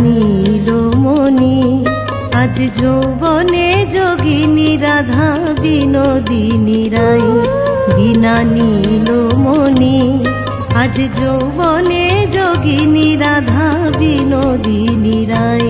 নীলমণি আজ যৌবনে যোগিনী রাধা বিনোদিনী রাই। বিনা নীলমণি আজ যৌবনে যোগিনী রাধা বিনোদিনী রাই।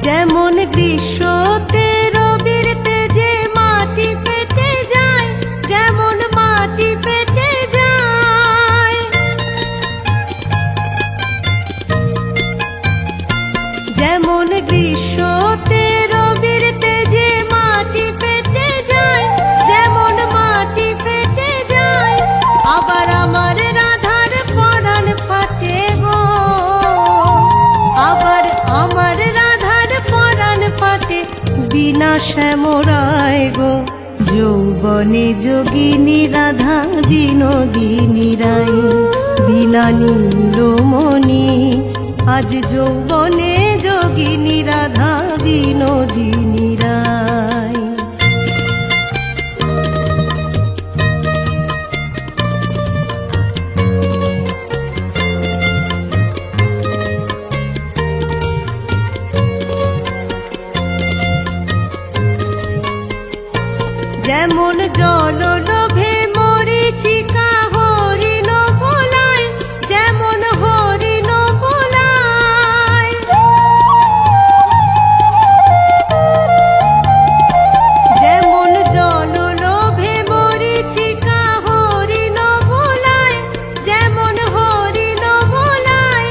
যেমন গ্রীষ্মতে রবির তেজে মাটি ফেটে যায়, যেমন মাটি ফেটে যায়, যেমন গ্রীষ্মতে রবির তেজে মাটি ফেটে যায়, যেমন মাটি ফেটে যায়, আবার আমার রাধার পরাণ ফাটে গো, আবার আমার ফাটে বিনা শ্যামরায় গো। যৌবনে যোগিনী রাধা বিনোদিনী রাই। বিনা নীলমণি আজ যৌবনে যোগিনী রাধা বিনোদিনী রাই। যেমন জল লোভে মরীচিকা হরিণ ভোলায়, যেমন হরিণ ভোলায়, যেমন জল লোভে মরীচিকা হরিণ ভোলায়, যেমন হরিণ ভোলায়,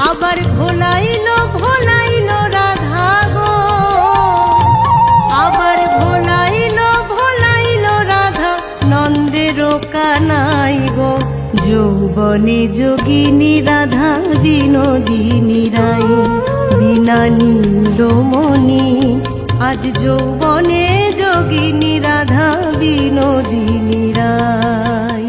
আবার ভোলাইল ভোলাইল রাধা গো, আবার ভোলাইল কানাই গো। যৌবনে যোগিনী রাধা বিনোদিনী রাই। বিনা নীলমণি আজ যৌবনে যোগিনী রাধা বিনোদিনী রাই।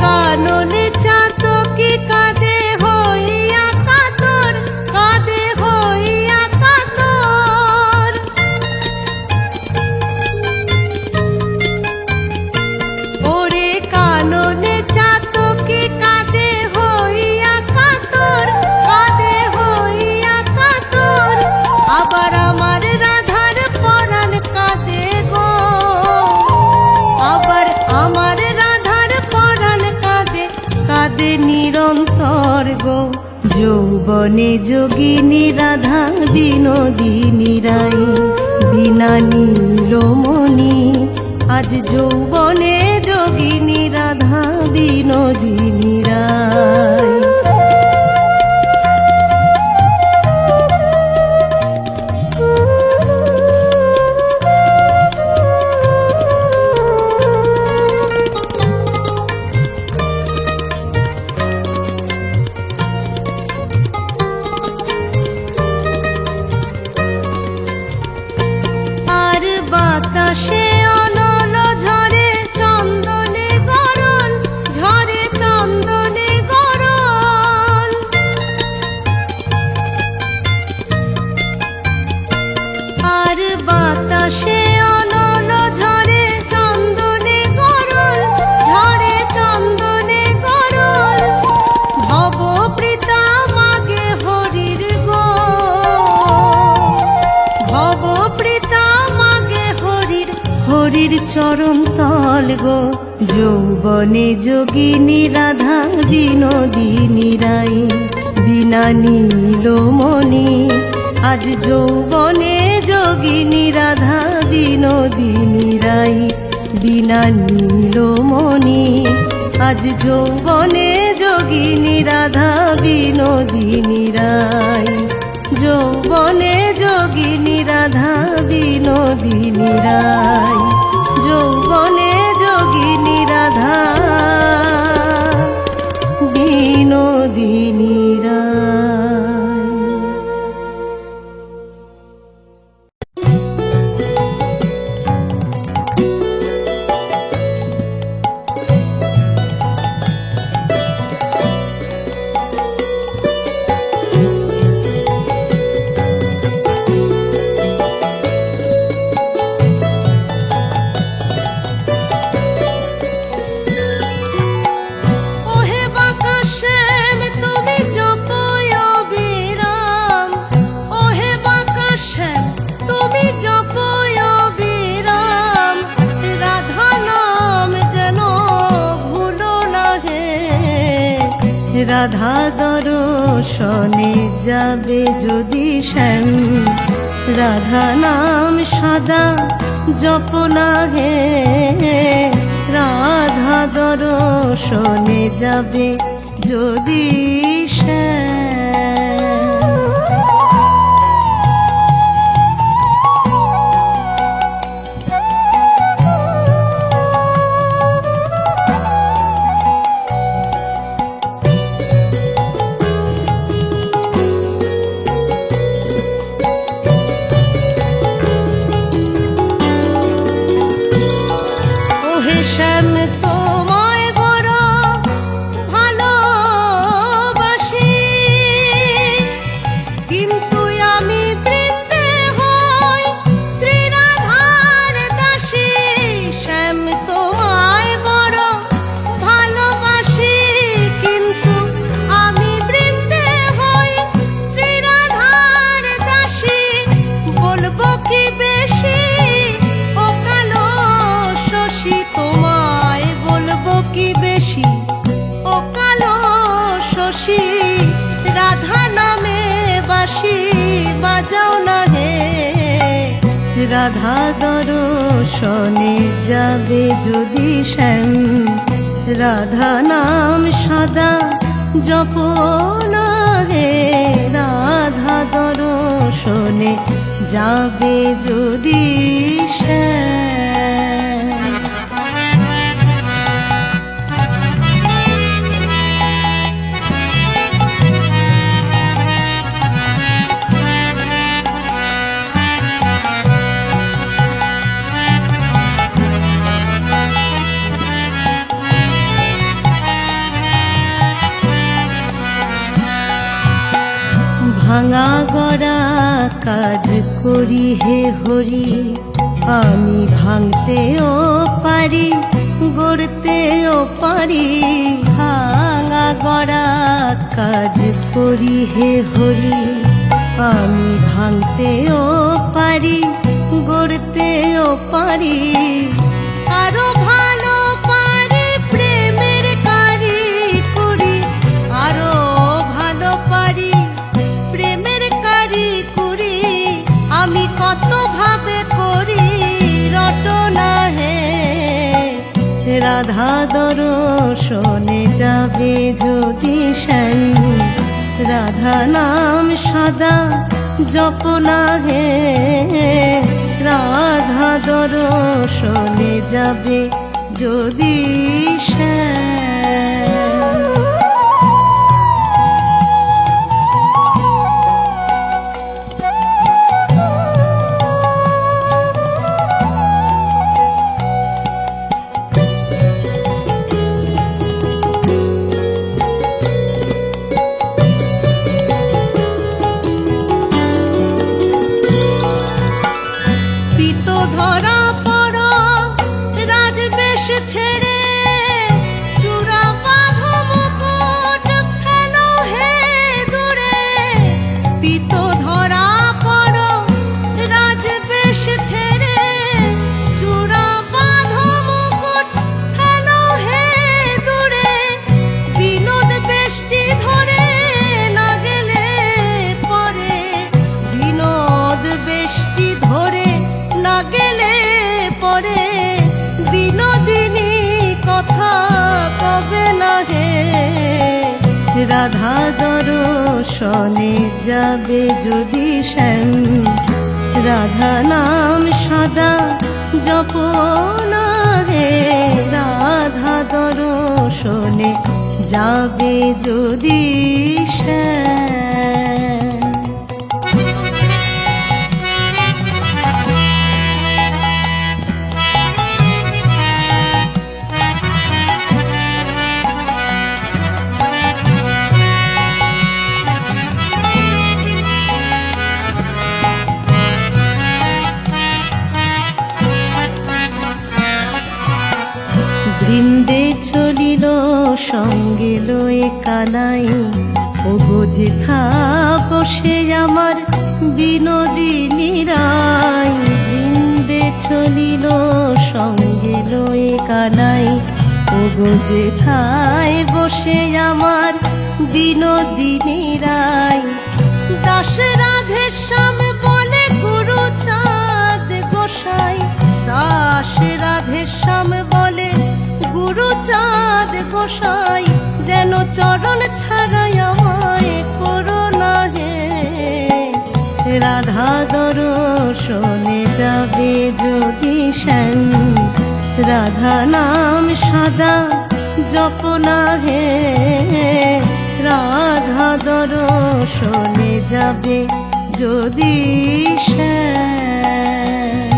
কাননে চাতকি কাঁদে হইয়া কাতর, কাঁদে হইয়া কাতর, ওরে কাননে চাতকি কাঁদে হইয়া কাতর, কাঁদে হইয়া কাতর, আবার আমার রাধার পরাণ কাঁদে গো, আবার আমার কাঁদে নিরন্তর গো। যৌবনে যোগিনী রাধা বিনোদিনী রাই। বিনা নীলমণি আজ যৌবনে যোগিনী রাধা বিনোদিনী রাই। বাতাসে অনল ঝরে চন্দনে গরল, ঝরে চন্দনে গরল, আর বাতাসে অনল ঝরে চন্দনে গরল, ঝরে চন্দনে গরল, ভবপ্রীতা মাগে হরির গো, ভবপ্রীতা হরির চরণ তল গো। যৌবনে যোগিনী রাধা বিনোদিনী রাই। বিনা নীলমণি আজ যৌবনে যোগিনী রাধা বিনোদিনী রাই। বিনা নীলমণি আজ যৌবনে যোগিনী রাধা বিনোদিনী রাই। যৌবনে যোগিনী রাধা বিনোদিনী রায়, যৌবনে যোগিনী রাধা বিনোদিনী রায়। রাধা দর্শনে যাবে যদি শ্যাম, রাধা নাম সদা জপনা হে। রাধা দর্শনে যাবে যদি শ্যাম। শ্যাম তোমায় বড় ভালোবাসি, কিন্তু আমি বৃন্দে হই শ্রী রাধার দাসী। শ্যাম তোমায় বড় ভালোবাসি, কিন্তু আমি বৃন্দে হই শ্রী রাধার দাসী। বলবো কি বেশি ও কালো শশী, তোমায় বলবো কি বেশি ও কালো শশী। রাধা নামে বাঁশি বাজাও না হে। রাধা দর্শনে যাবে যদি শ্যাম, রাধা নাম সদা জপনা হে। রাধা দর্শনে যাবে যদি শ্যাম। ভাঙা গড়া কাজ করি হে হরি, আমি ভাঙতেও পারি গড়তেও পারি। ভাঙা গড়া কাজ করি হে হরি, আমি ভাঙতেও পারি গড়তেও পারি। আরো ভালো পারি প্রেমের কারিগরি, আরো ভালো পারি প্রেমের কারিগরি। আমি কত ভাবে করি রটনা হে। রাধা দর্শনে যাবে যদি শ্যাম, রাধা নাম সদা জপনা হে। রাধা দর্শনে যাবে যদি শ্যাম। ধরা পড়ো রাজবেশ ছেড়ে, চূড়া বাঁধো মুকুট ফেলো হে দূরে। পিত ধরা পড়ো রাজবেশ ছেড়ে, চূড়া বাঁধো মুকুট ফেলো হে দূরে। বিনোদ বেষ্টি ধরে না গেলে পরে, বিনোদ বেষ্টি ধরে না গেলে পরে। বিনোদিনী কথা কবে না হে। রাধা দর্শনে যাবে যদি শ্যাম, রাধা নাম সদা জপনা হে। রাধা দর্শনে যাবে যদি শ্যাম। বৃন্দে চলিল সঙ্গে লয়ে কানাই, ওগো যেথা বসে আমার বিনোদিনী রাই। বৃন্দে চলিল সঙ্গে লয়ে কানাই, ওগো যেথায় বসে আমার বিনোদিনী রাই। দাস রাধে শ্যাম বলে গুরু চাঁদ গোসাই, দাস রাধে শ্যাম বলে গুরু চাঁদ গোসাই। যেন চরণ ছাড়াই আমায় করো না হে। রাধা দর্শনে যাবে যদি শ্যাম, রাধা নাম সদা জপনা হে। রাধা দর্শনে যাবে যদি শ্যাম।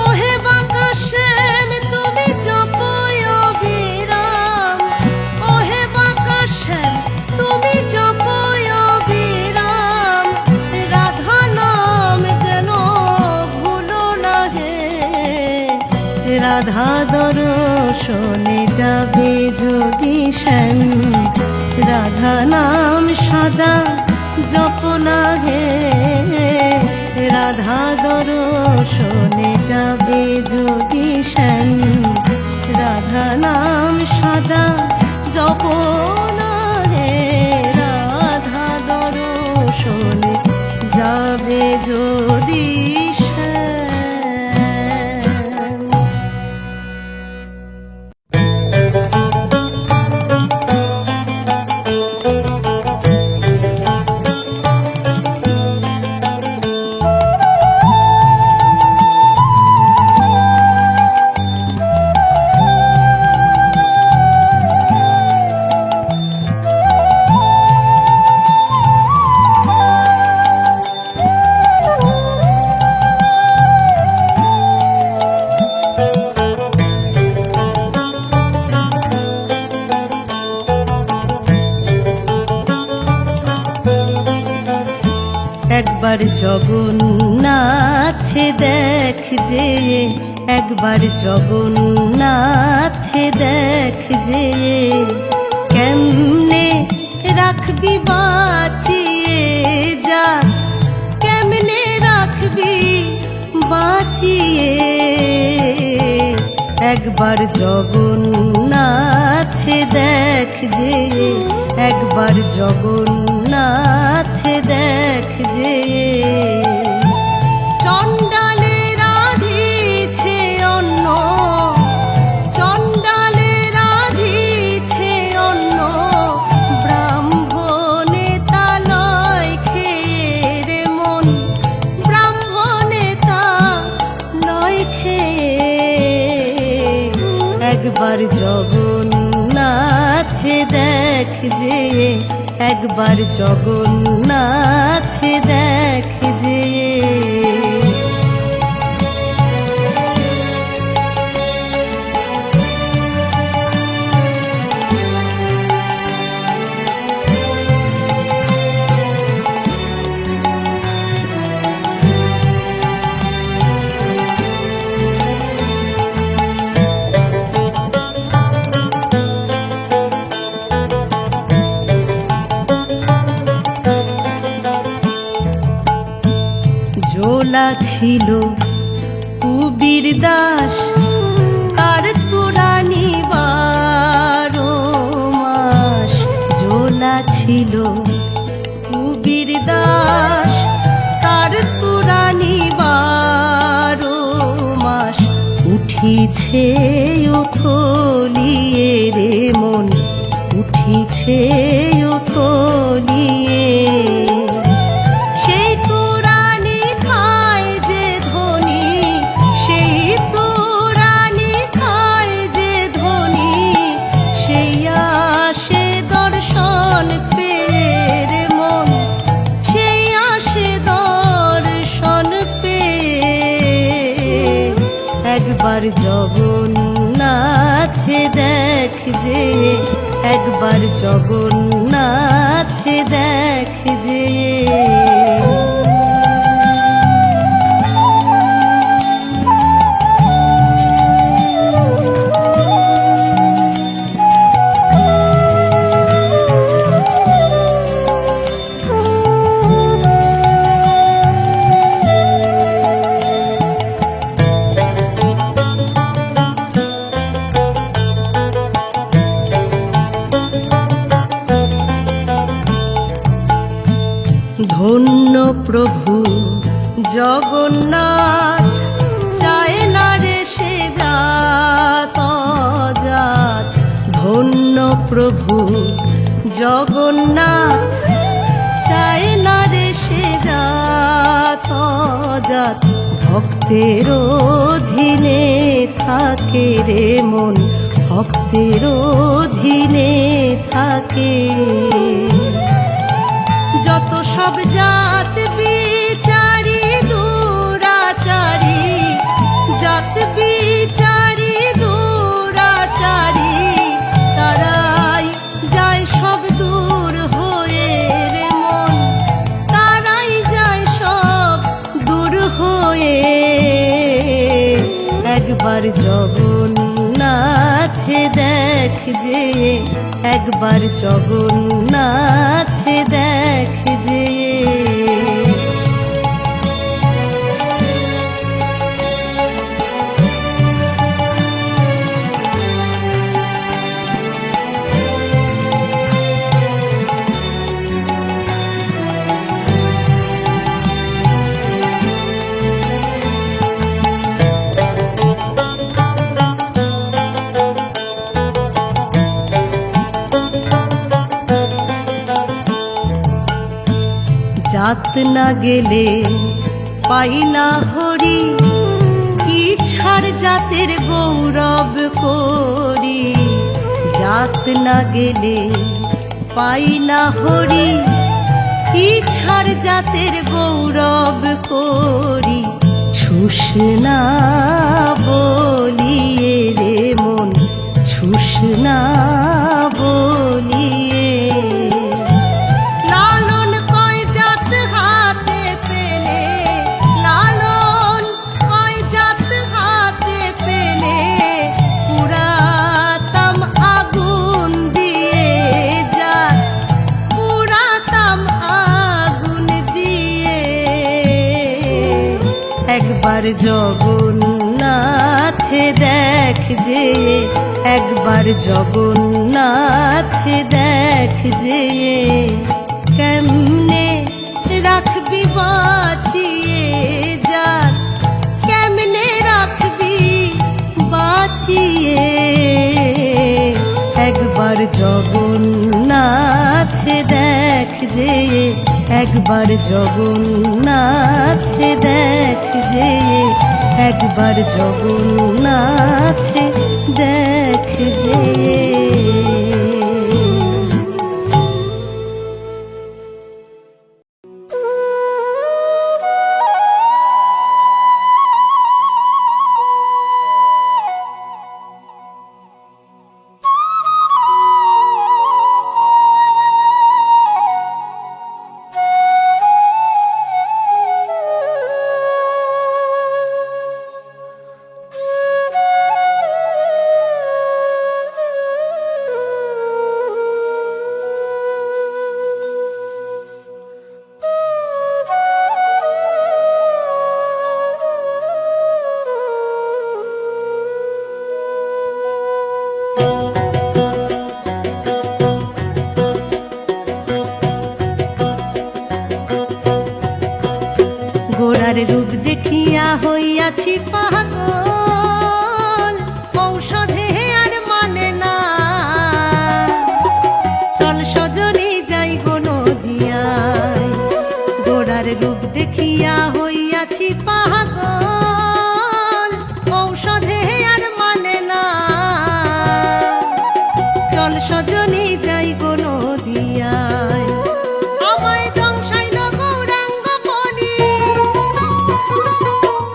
ওহে বাঁকা শ্যাম তুমি জপয় অবিরাম, ওহে বাঁকা শ্যাম তুমি জপয় অবিরাম। রাধা নাম যেন ভুলো না হে। রাধা দর্শনে যাবে যদি শ্যাম, রাধা নাম সদা জপনা হে। রাধা দর্শনে যাবে যদি শ্যাম, রাধা নাম সদা জপনা হে। রাধা দর্শনে যাবে যদি শ্যাম। একবার জগন্নাথে দেখ যে, একবার জগন্নাথে দেখ যে। কেমনে রাখবি বাঁচিয়ে যা, কেমনে রাখবি বাঁচিয়ে। একবার জগন্নাথে দেখ যে, একবার জগন্নাথে দেখ যে। চণ্ডালে রাধিছে অন্ন, চণ্ডালে রাধিছে অন্ন। ব্রাহ্মণে তা লয় খেয়ে রে মন, ব্রাহ্মণে তা লয় খেয়ে। একবার জগন্নাথে দেখ যে, একবার জগন্নাথে দেখ যে। ঝোলা ছিল কুবির দাস, তার তুরানি 12 মাস। ঝোলা ছিল কুবির দাস, তার তুরানি 12 মাস। উঠিছে উথলিয়ে রে মন, উঠিছে সেও তলিয়ে। সেই তোরানি খায় যে ধনী, সেই তোরানি খায় যে ধনী, সেই আসে দর্শন পেয়ে মন, সেই আসে দর্শন পেয়ে। একবার জগন্নাথে দেখ যে, একবার জগন্নাথে দেখ যে। ধন্য প্রভু জগন্নাথ, চায় না রে সে জাত অজাত। ধন্য প্রভু জগন্নাথ, চায় না রে সে জাত অজাত। ভক্তের অধীনে থাকে রে মন, ভক্তের অধীনে থাকে। যত সব জাত বিচারি দুরাচারী, জাত বিচারি দুরাচারী, তারাই যায় সব দূর হয়ে রে মন, তারাই যায় সব দূর হয়ে। একবার জগন্নাথে দেখ যে, একবার জগন্নাথে দেখ যে। জাত না গেলে পাই না হরি, কি ছাড় জাতের গৌরব করি। জাত না গেলে পাই না হরি, কি ছাড় জাতের গৌরব করি। ছুস না বলিয়ে রে মন, ছুস না বলিয়ে। একবার জগন্নাথে দেখ যে, একবার জগন্নাথে দেখ যে। কেমনে রাখবি বাঁচিয়ে জাত, কেমনে রাখবি বাঁচিয়ে। একবার জগন্নাথে দেখ যে, একবার জগন্নাথে দেখ যে, একবার জগন্নাথে দেখ যে। গোরার রূপ দেখিয়া হইয়াছি পাগল, ঔষধে আর মানে না। চল দেখিয়া হইয়াছি পাগল, ঔষধে আর মানে না। চল সজনী যাই গো নদিয়ায়, আমায় দংশাইল গৌরাঙ্গ ফণি,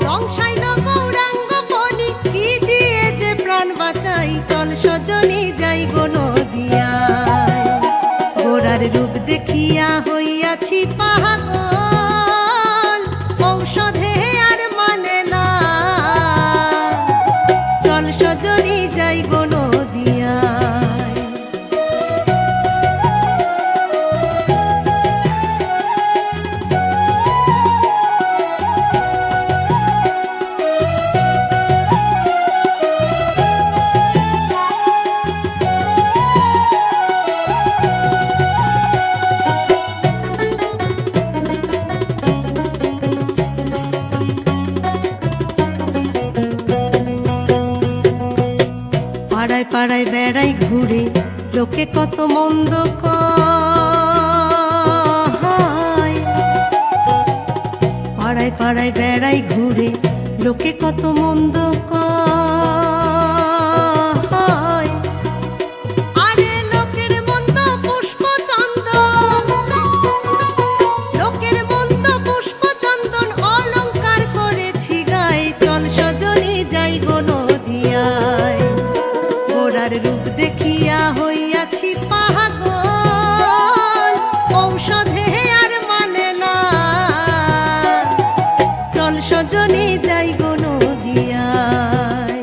দংশাইল গৌরাঙ্গ ফণি, কি দিয়ে যে প্রাণ বাঁচাই। চল সজনী যাই গো নদিয়ায়, গোরার রূপ দেখিয়া হইয়াছি পাগল, ঔষধে আর মানে না। চল সজনী যাই গো নদিয়ায়। পাড়ায় পাড়ায় বেড়াই ঘুরে, লোকে কত মন্দ কয়। পাড়ায় পাড়ায় বেড়াই ঘুরে, লোকে কত মন্দ কয়। আরে লোকের মন্দ পুষ্প চন্দন, লোকের মন্দ পুষ্প চন্দন অলংকার করেছি গায়ে। চল সজনী যাই গো নদিয়ায়, গোরার রূপ দেখিয়া হইয়াছি পাগল, ঔষধে আর মানে না। চল সজনী যাই গো নদিয়ায়।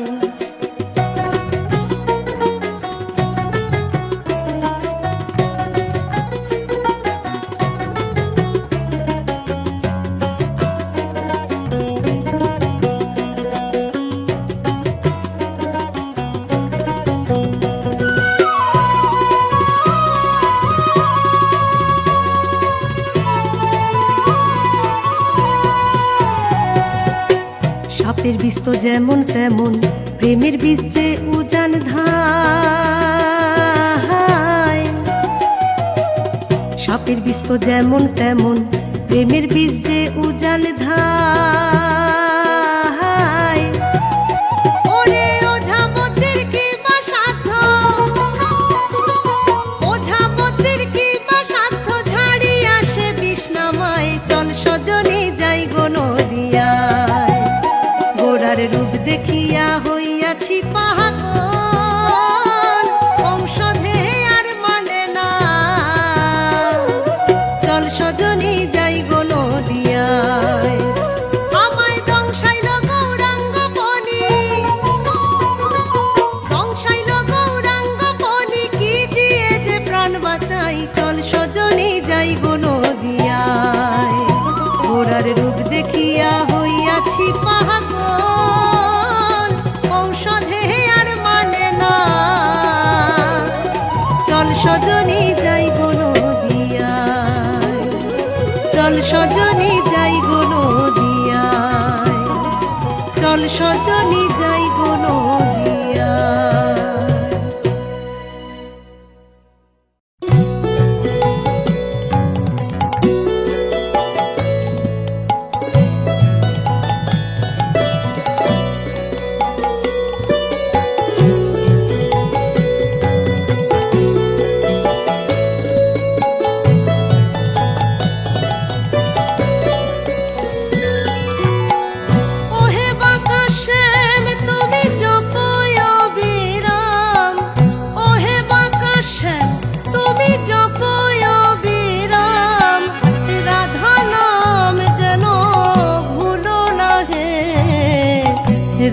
সাপের বিষ তো যেমন তেমন, প্রেমের বীজ যে উজান ধায়। সাপের বিষ তো যেমন তেমন, প্রেমের বীজ যে উজান ধায়। ওরে ওঝা বদ্যির কি বা সাধ্য, ওঝা বদ্যির কি বা সাধ্য, ঝাড়ি আসে বিষ নামায়। চল সজনী যাই গো নদিয়ায়, গোরার রূপ দেখিয়া হইয়াছি পাগল, ঔষধে আর মানে না। চল সজনী যাই গো নদিয়ায়, আমায় দংশাইল গৌরাঙ্গ ফণি, দংশাইল গৌরাঙ্গ ফণি, কি দিয়ে যে প্রাণ বাঁচাই। চল সজনী যাই গো নদিয়ায়, গোরার রূপ দেখিয়া হইয়াছি পাগল, ঔষধে আর মানে না। চল সজনী যাই গো নদিয়ায়, চল সজনী যাই গো নদিয়ায়, চল সজনী যাই গো নদিয়ায়।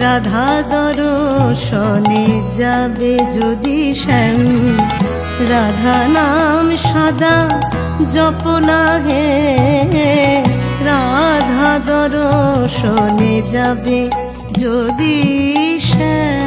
রাধা দর্শনে যাবে যদি শ্যাম, রাধা নাম সদা জপনা হে। রাধা দর্শনে যাবে যদি শ্যাম।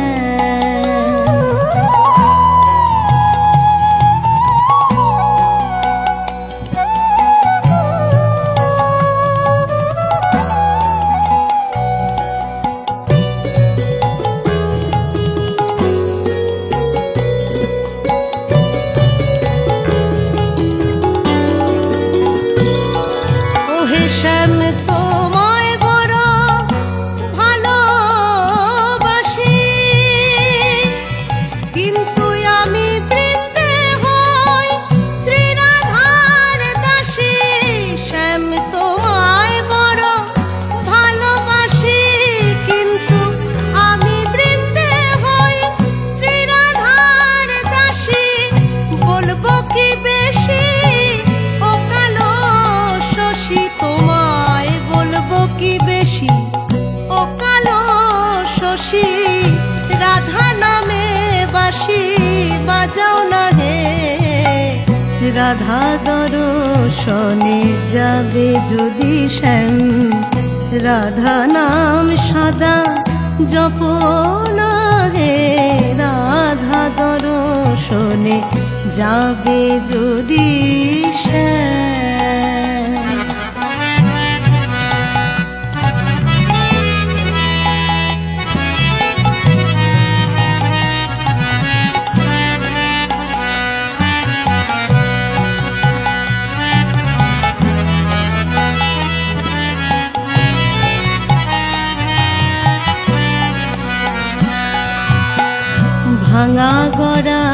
বাসি, রাধা নামে বাসি বাজাও না হে। রাধা দর্শনে যাবে যদি শ্যাম, রাধা নাম সদা জপ না হে। রাধা দর্শনে যাবে যদি শ্যাম। ভাঙা গড়া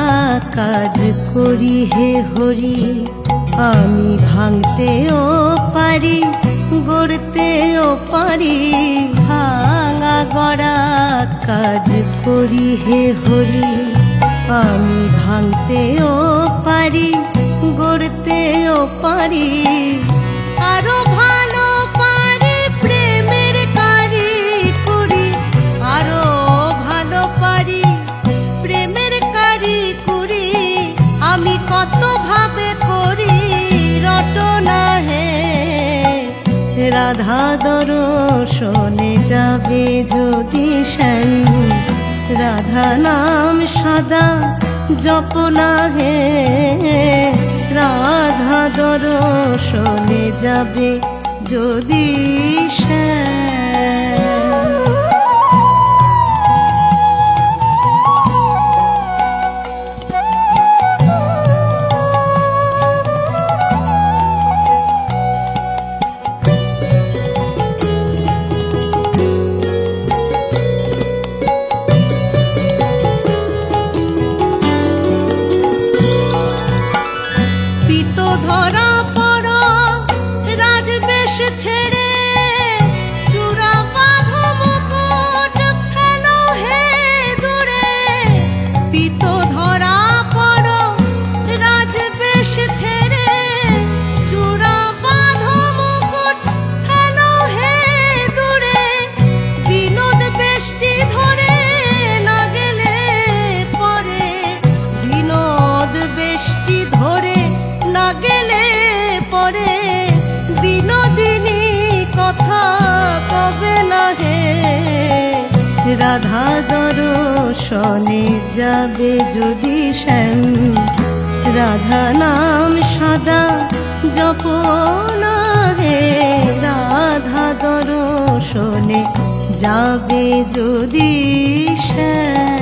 কাজ করি হে হরি, আমি ভাঙতেও পারি গড়তেও পারি। ভাঙা গড়া কাজ করি হে হরি, আমি ভাঙতেও পারি গড়তেও পারি। আরো ভালো পারি প্রেমের কারিগরি, আরো ভালো পারি প্রেমের কারিগরি। আমি কত ভাবে করি রটনা হে। রাধা দর্শনে যাবে যদি শ্যাম, রাধা নাম সদা জপ না হে। রাধা দর্শনে যাবে যদি শ্যাম। ধরা পড় রাজবেশ ছেড়ে, চূড়া বাঁধো মুকুট ফেলো হে দূরে। পিত ধরা পড় রাজবেশ ছেড়ে, চূড়া বাঁধো মুকুট ফেলো হে দূরে। বিনোদ বেষ্টি ধরে না গেলে পরে, বিনোদ বেষ্টি ধরে না গেলে পরে। বিনোদিনী কথা কবে না হে। রাধা দর্শনে যাবে যদি শ্যাম, রাধা নাম সদা জপ না হে। রাধা দর্শনে যাবে যদি শ্যাম।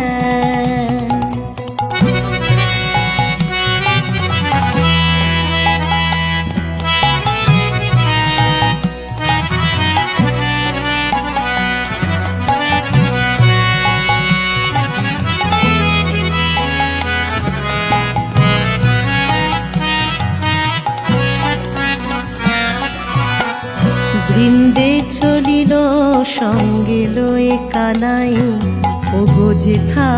বৃন্দে চলিল সঙ্গে লয়ে কানাই, ওগো যেথা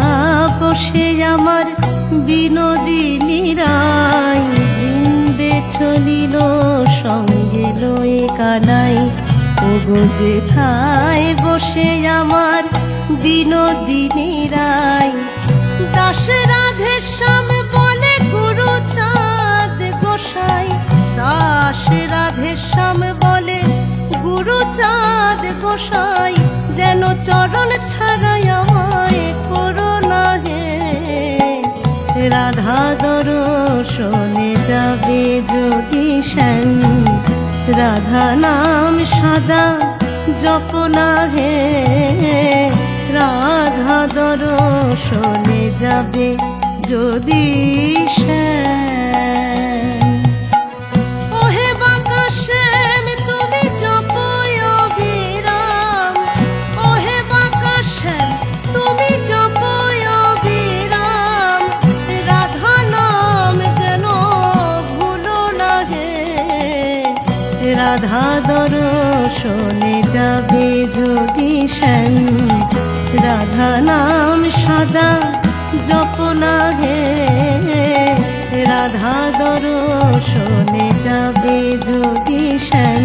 বসে আমার বিনোদিনী রাই। বৃন্দে চলিল সঙ্গে লয়ে কানাই, ওগো যেথায় বসে আমার বিনোদিনী রাই। দাস রাধে শ্যাম বলে গুরু চাঁদ গোসাই, দাস রাধে শ্যাম বলে গুরু চাঁদ গোসাই। যেন চরণ ছাড়াই আমায় করো না হে। রাধা দর্শনে যাবে যদি শ্যাম, রাধা নাম সদা জপ না হে। রাধা দর্শনে যাবে যদি শ্যাম। ওহে বাঁকা শ্যাম তুমি জপয় অবিরাম, ওহে বাঁকা শ্যাম তুমি জপয় অবিরাম। রাধা নাম যেন ভুলো না হে। রাধা দর্শনে যাবে যদি শ্যাম, রাধা নাম সদা জপ না হে। রাধা দর্শনে যাবে যদি শ্যাম,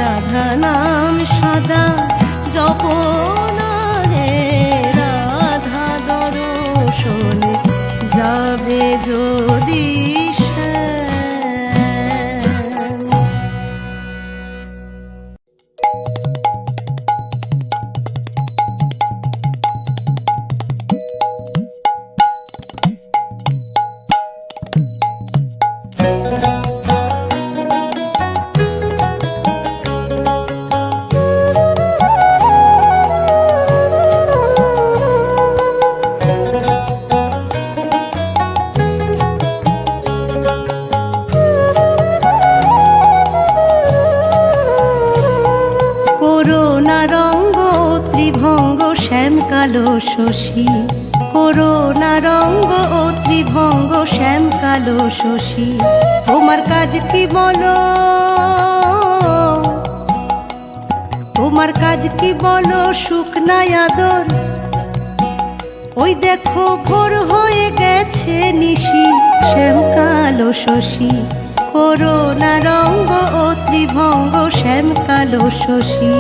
রাধা নাম সদা জপ না হে। করুণা রঙ্গ ত্রিভঙ্গ শ্যাম কালো শশী, করুণা রঙ্গ ত্রিভঙ্গ শ্যাম কালো শশী। তোমার কাজ কি বলো, তোমার কাজ কি বলো সুখ নাই আদর? ওই দেখো ভোর হয়ে গেছে নিশি, শ্যাম কালো শশী, করুণা রঙ্গ ত্রিভঙ্গ শ্যাম কালো শশী।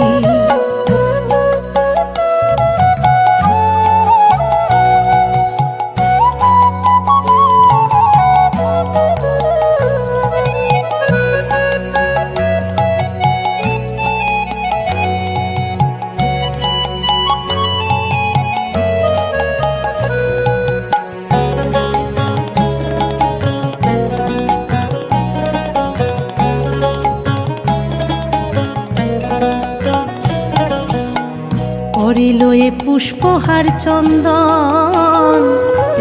করিল এ পুষ্পহার চন্দন,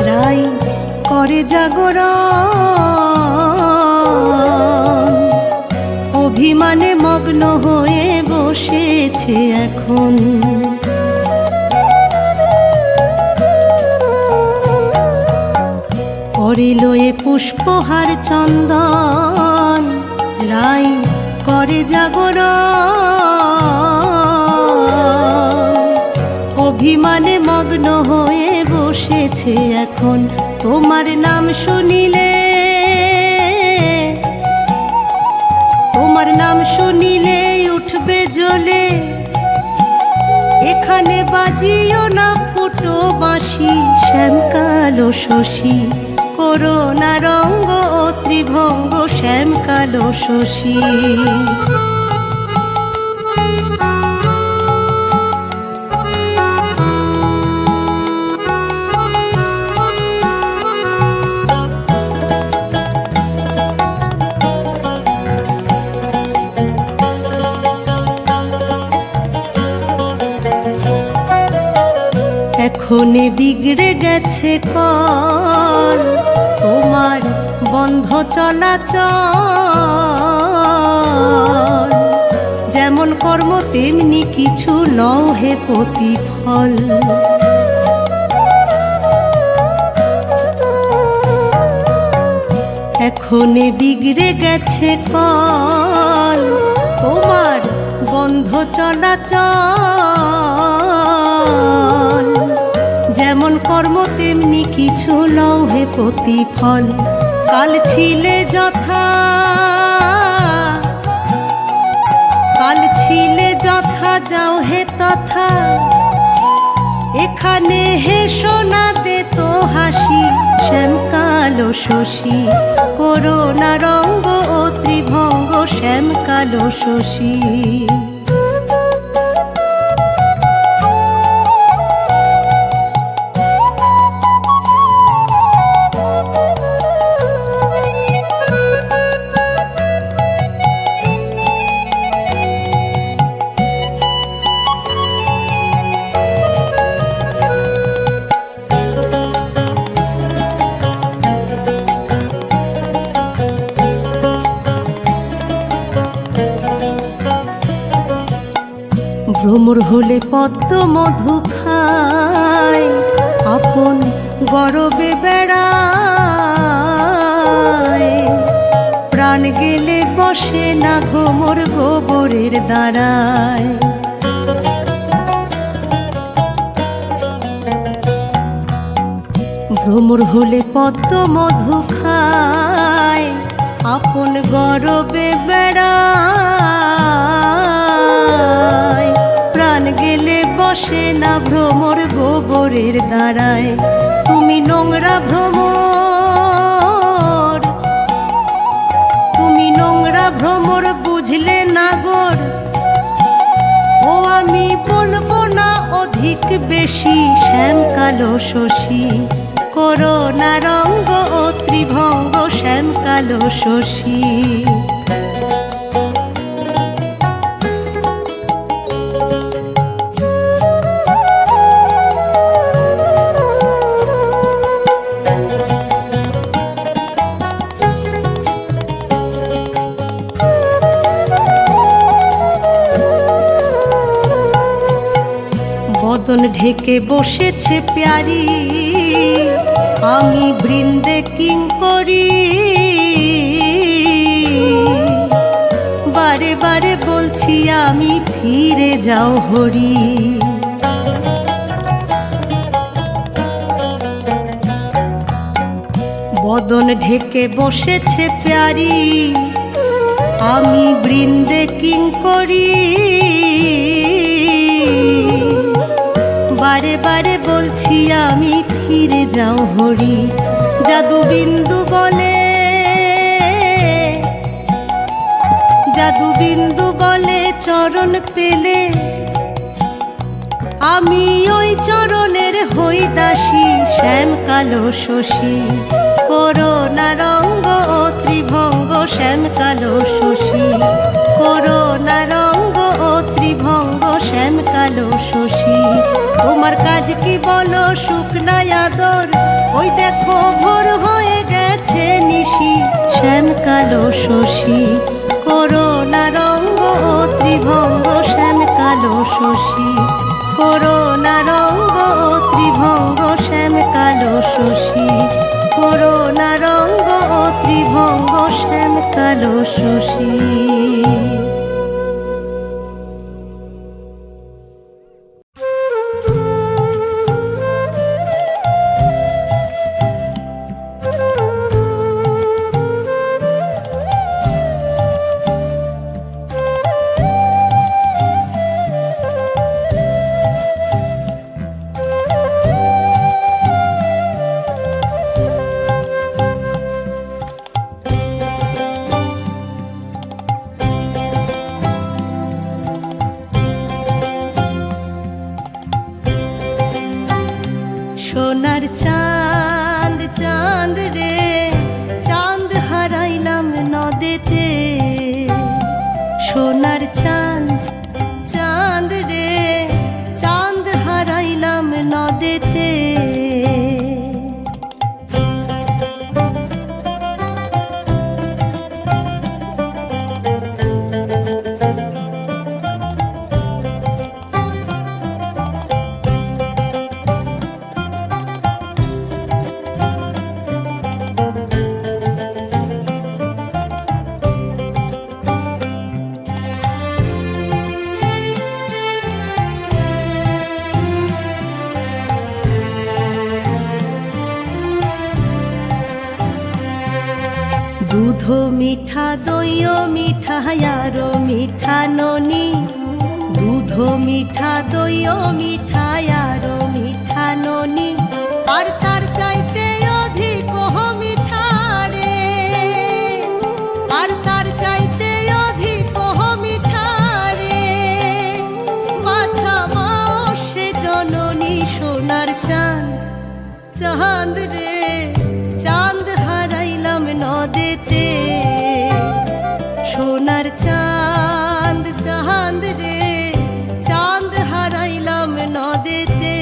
রাই করে জাগরণ। অভিমানে মগ্ন হয়ে বসেছে এখন, করিল এ পুষ্পহার চন্দন, রাই করে জাগরণ। অভিমানে মগ্ন হয়ে বসেছে এখন, তোমার নাম শুনিলে, তোমার নাম শুনিলে উঠবে জ্বলে। এখানে বাজিও না ফুটো বাঁশি, শ্যাম কালো শশী, করুণা রঙ্গ ত্রিভঙ্গ শ্যাম কালো শশী। এখনে বিগড়ে গেছে কল, তোমার বন্ধ চলাচল। যেমন কর্ম তেমনি কিছু লও হে প্রতিফল। এখনে বিগড়ে গেছে কল, তোমার বন্ধ চলাচল। যেমন কর্ম তেমনি কিছু লও হে প্রতিফল। কাল ছিলে যথা, কাল ছিলে যথা যাও হে তথা। এখানে হেসো না দে তো হাসি, শ্যাম কালো শশী, করুণা রঙ্গ ত্রিভঙ্গ শ্যাম কালো শশী। ভ্রমর হলে পদ্ম মধু খায়, আপন গরবে বেড়ায়। প্রাণ গেলে বসে না ভ্রমর গোবরের দ্বারায়। ভ্রমর হলে পদ্ম মধু খায়, আপন গরবে বেড়ায়। প্রাণ গেলে বসে না ভ্রমর গোবরের দ্বারায়। তুমি নোংরা ভ্রমর, তুমি নোংরা ভ্রমর বুঝলে না গোর। ও আমি বলবো না অধিক বেশি, শ্যাম কালো শশী, করুণা রঙ্গ ত্রিভঙ্গ শ্যাম কালো শশী। বদন ঢেকে বসেছে প্যারি, আমি বৃন্দে কিঙ্করি। বারে বারে বলছি আমি ফিরে যাও হরি। বদন ঢেকে বসেছে প্যারি, আমি বৃন্দে কিঙ্করি। বারে বারে বলছি আমি ফিরে যাও হরি। জাদু বিন্দু বলে, জাদু বিন্দু বলে চরণ পেলে আমি ওই চরণের হই দাসী। শ্যাম কালো শশী করোনা রঙ্গ ও ত্রিভঙ্গ, শ্যাম কালো শশী করোনা রঙ্গ ও ত্রিভঙ্গ, শ্যাম কালো শশী। তোমার কাজ কি বলো শুকনায় আদর, ওই দেখো ভোর হয়ে গেছে নিশি। শ্যাম কালো শশী করোনা রঙ্গ ও ত্রিভঙ্গ, শ্যাম কালো শশী করোনা রঙ্গ ও ত্রিভঙ্গ, শ্যাম কালো শশী করোনা রঙ্গ ও ত্রিভঙ্গ, শ্যাম কালো শশী। সোনার চাঁদ চাঁদ রে, চাঁদ হারাইলাম নদেতে। সোনার চাঁদ চাঁদ রে, চাঁদ হারাইলাম নদেতে। দুধ মিঠা দইও মিঠা আরো মিঠা ননি, দুধ মিঠা দইও মিঠা আরো মিঠা ননি। আর তার চাইতে অধিক মিঠা রে, আর তার চাইতে অধিক মিঠা রে। বাছা মাও সে জননী, সোনার চাঁদ চাঁদ রে, চাঁদ হারাইলাম নদেতে। সোনার চাঁদ চাঁদ রে, চাঁদ হারাইলাম নদেতে।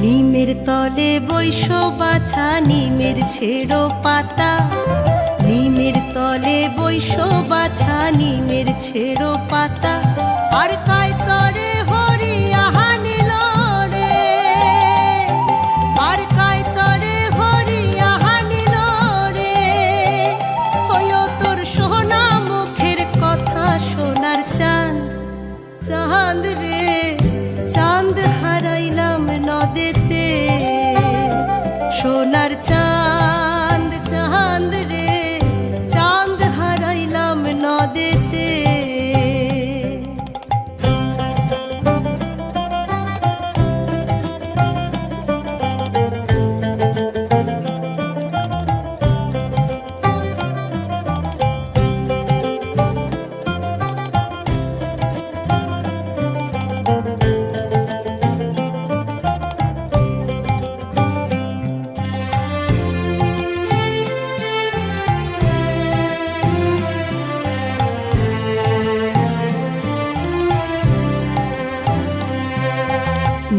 নিমের তলে বৈশ বাছা, নিমের ছেড়ো পাতা। নিমের তলে বৈশ বাছা, নিমের ছেড়ো পাতা। আর কায় তরে হরি আহা নিল রে, আর কায় তরে হরি আহা নিল রে। হইও তোর সোনা মুখের কথা, সোনার চাঁদ চাঁদ রে, চাঁদ হারাইলাম নদেতে। সোনার চাঁদ চাঁদ রে, চাঁদ হারাইলাম নদেতে।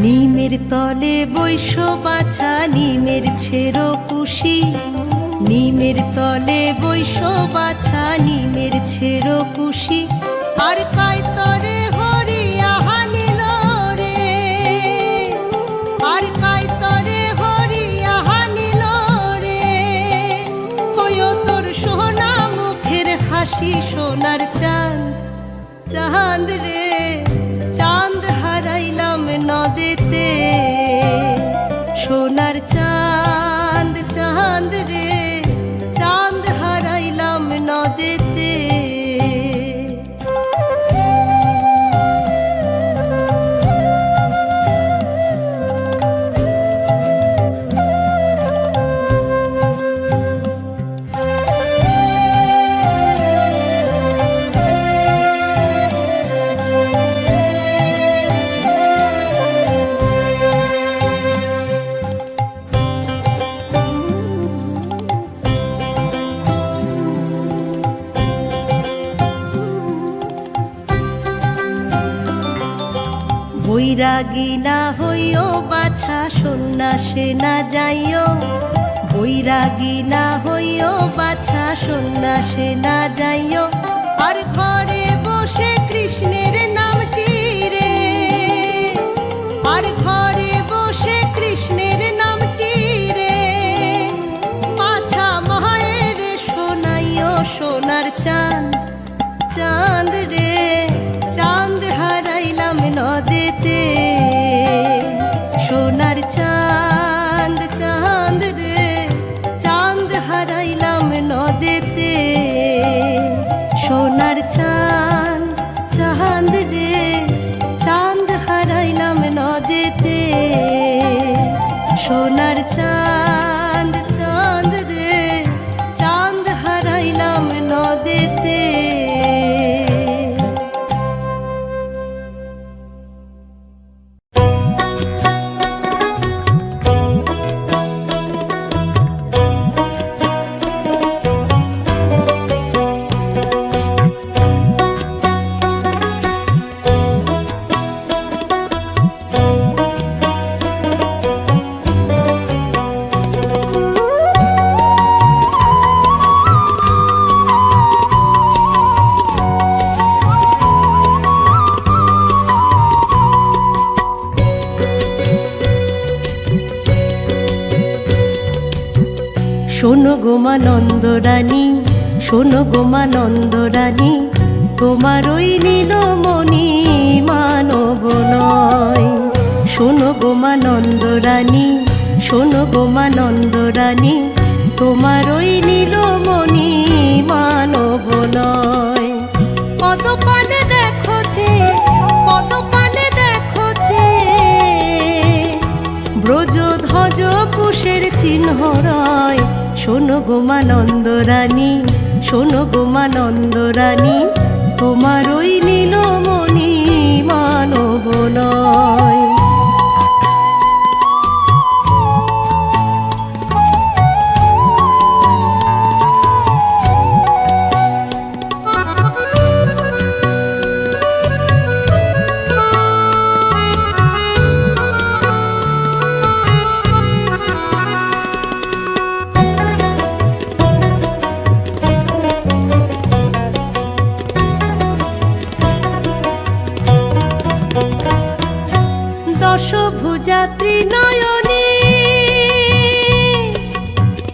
নিমের তলে বৈশ্য বাছা নিমের ছেড়ো কুশি, নিমের তলে বৈশ্য বাছা নিমের ছেড়ো কুশি, আর কায়তরে হরিয়া হানিল রে, আর কায়তরে হরিয়া হানিল রে, হইও তোর সোনা মুখের হাসি সোনার চাঁদ, চাঁদ রে চাঁদ হারাইলাম নদেতে, সোনার চাঁদ চাঁদ রে চাঁদ হারাইলাম নদেতে। বৈরাগী না হইও বাছা সন্ন্যাসে না যাইও, বৈরাগী না হইও বাছা সন্ন্যাসে না যাইও, আর ঘরে বসে কৃষ্ণের নামটি রে, আর ঘরে বসে কৃষ্ণের নামটি রে, বাছা মায়ের শোনাইও সোনার চাঁদ, চাঁদ রে চাঁদ হারাইলাম নদেতে, সোনার চাঁদ চাঁদ রে চাঁদ হারাইলাম নদেতে, সোনার চাঁদ চাঁদ রে চাঁদ হারাইলাম নদেতে, সোনার চাঁদ চাঁদ রে চাঁদ হারাইলাম নদেতে। শোনো গো মা নন্দরানী, শোনো গো মা নন্দরানী, তোমার ওই নীলমণি মানব নয়, শোনো গো মা নন্দরানী, শোনো গো মা নন্দরানী, তোমার ওই নীলমণি মানব নয়। পদপানে দেখছে, পদপানে দেখছে, ব্রজ ধ্বজ কুশের চিহ্ন রয়, শোনো গো মা নন্দরানী, শোনো গো মা নন্দরানী, তোমার ওই নীলমণি মানব নয়। দশভুজাত্রী নয়নী,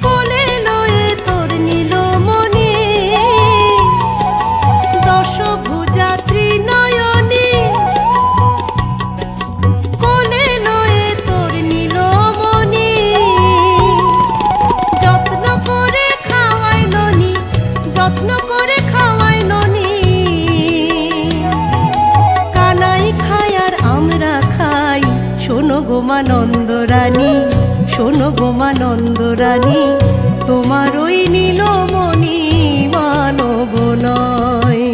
কোলে লয়ে তোর নীলমণি, দশভুজাত্রী নয়নী, কোলে লয়ে তোর নীলমণি, যত্ন করে খাওয়াই ননি, যত্ন করে খাওয়াই ননি, কানাই খায় আর আমরা খাই, শোনো গো মা নন্দরানী, শোনো গো মা নন্দরানী, তোমার ওই নীলমণি মানব নয়।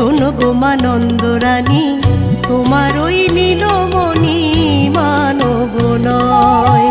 শোনো গো মা নন্দরানী, তোমার ওই নীলমণি মানব নয়।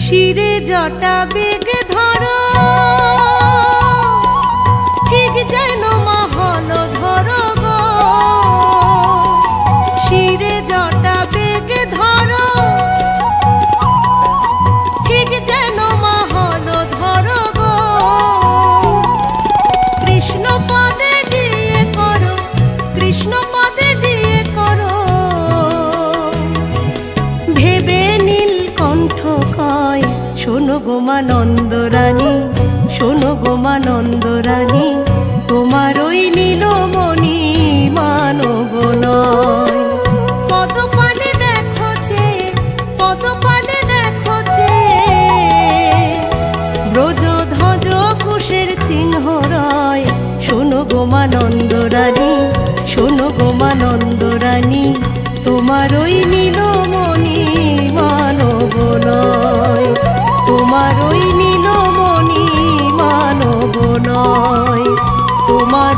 শিরে জটা বেগে ধরো, ঠিক যেন মহল ধরো গো। শিরে জটা বেগে ধরো, ঠিক যেন মহল ধরো গো। কৃষ্ণ পদে দিয়ে করো, কৃষ্ণ পদে দিয়ে করো, ভেবে নীলকণ্ঠ কয় শোনো গো মা নন্দরানী, শোনো গো মা নন্দরানী, তোমার ওই নীলমণি মানব নয়। পদপানে দেখো যে, পদপানে দেখো যে, ব্রজ ধ্বজ কুশের চিহ্ন রয়। শোনো গো মা নন্দরানী, শোনো গো মা নন্দরানী, তোমার ওই নীলমণি মানব নয়, তোমার ওই নীলমণি মানব নয়, তোমার